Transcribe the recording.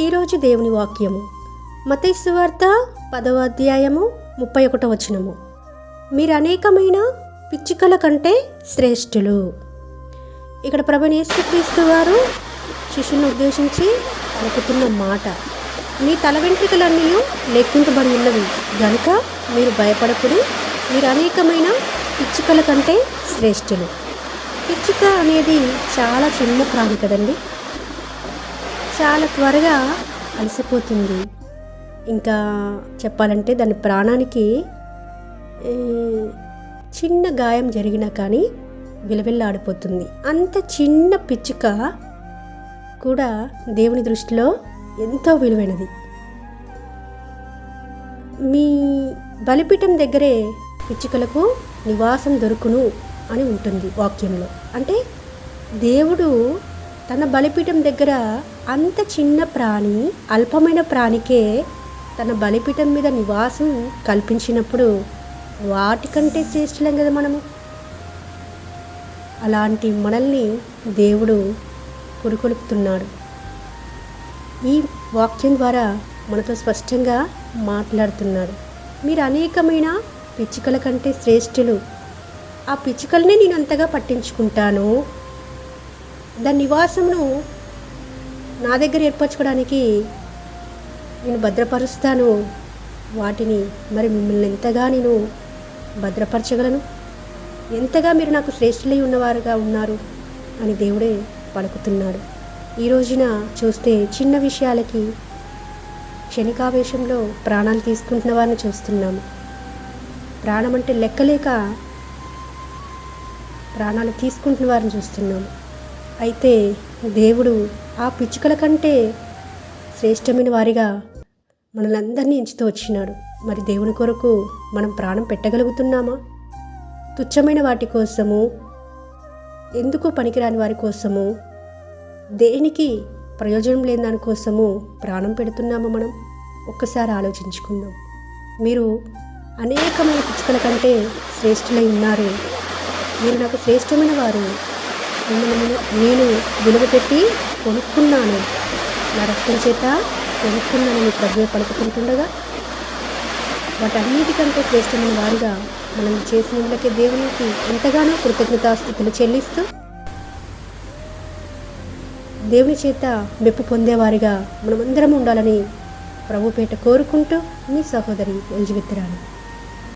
ఈరోజు దేవుని వాక్యము మత్తయి సువార్త 10వ అధ్యాయము 31వ వచనము. మీరు అనేకమైన పిచ్చుకల కంటే శ్రేష్ఠులు. ఇక్కడ ప్రభువైన యేసుక్రీస్తు వారు శిష్యులను ఉద్దేశించి పలుకుతున్న మాట, మీ తల వెంట్రుకలన్నీ లెక్కింపబడి ఉన్నవి గనుక మీరు భయపడకుడి, మీరు అనేకమైన పిచ్చుకల కంటే శ్రేష్ఠులు. పిచ్చుక అనేది చాలా చిన్న ప్రాణి కదండి, చాలా త్వరగా అలసిపోతుంది. ఇంకా చెప్పాలంటే దాని ప్రాణానికి చిన్న గాయం జరిగినా కానీ విలవిల్లాడిపోతుంది. అంత చిన్న పిచ్చుక కూడా దేవుని దృష్టిలో ఎంతో విలువైనది. మీ బలిపీఠం దగ్గరే పిచ్చుకలకు నివాసం దొరుకును అని ఉంటుంది వాక్యంలో. అంటే దేవుడు తన బలిపీఠం దగ్గర అంత చిన్న ప్రాణి, అల్పమైన ప్రాణికే తన బలిపీఠం మీద నివాసం కల్పించినప్పుడు వాటికంటే శ్రేష్ఠులం కదా మనము. అలాంటి మనల్ని దేవుడు పురుకొల్పుతున్నాడు. ఈ వాక్యం ద్వారా మనతో స్పష్టంగా మాట్లాడుతున్నాడు. మీరు అనేకమైన పిచ్చుకల కంటే శ్రేష్ఠులు. ఆ పిచ్చుకల్ని నేను అంతగా పట్టించుకుంటాను, దాని నివాసమును నా దగ్గర ఏర్పరచుకోవడానికి నేను భద్రపరుస్తాను వాటిని. మరి మిమ్మల్ని ఎంతగా నేను భద్రపరచగలను, ఎంతగా మీరు నాకు శ్రేష్ఠులై ఉన్నవారుగా ఉన్నారు అని దేవుడే పలుకుతున్నాడు. ఈ రోజున చూస్తే చిన్న విషయాలకి క్షణికావేశంలో ప్రాణాలు తీసుకుంటున్న వారిని చూస్తున్నాము. ప్రాణం అంటే లెక్కలేక ప్రాణాలు తీసుకుంటున్న వారిని చూస్తున్నాము. అయితే దేవుడు ఆ పిచ్చుకల కంటే శ్రేష్టమైన వారిగా మనల్ని అందరినీ ఎంచుతూ వచ్చినాడు. మరి దేవుని కొరకు మనం ప్రాణం పెట్టగలుగుతున్నామా? తుచ్చమైన వాటి కోసము, ఎందుకు పనికిరాని వారి కోసము, దేనికి ప్రయోజనం లేని దానికోసము ప్రాణం పెడుతున్నామా మనం? ఒక్కసారి ఆలోచించుకుందాం. మీరు అనేకమైన పిచ్చుకల కంటే శ్రేష్ఠులై ఉన్నారు. మీరు నాకు శ్రేష్టమైన వారు. నేను విలువ పెట్టి కొనుక్కున్నాను, నా రక్తం చేత కొనుక్కున్నానని ప్రభువే పలుకుతుంటుండగా వాటన్నిటికంటే శ్రేష్టమైన వారిగా మనం చేసినందుకే దేవునికి ఎంతగానో కృతజ్ఞతాస్తుతులు చెల్లిస్తూ దేవుని చేత మెప్పు పొందేవారిగా మనమందరం ఉండాలని ప్రభుపేట కోరుకుంటూ మీ సహోదరి ఎలిజబెత్ రాణి.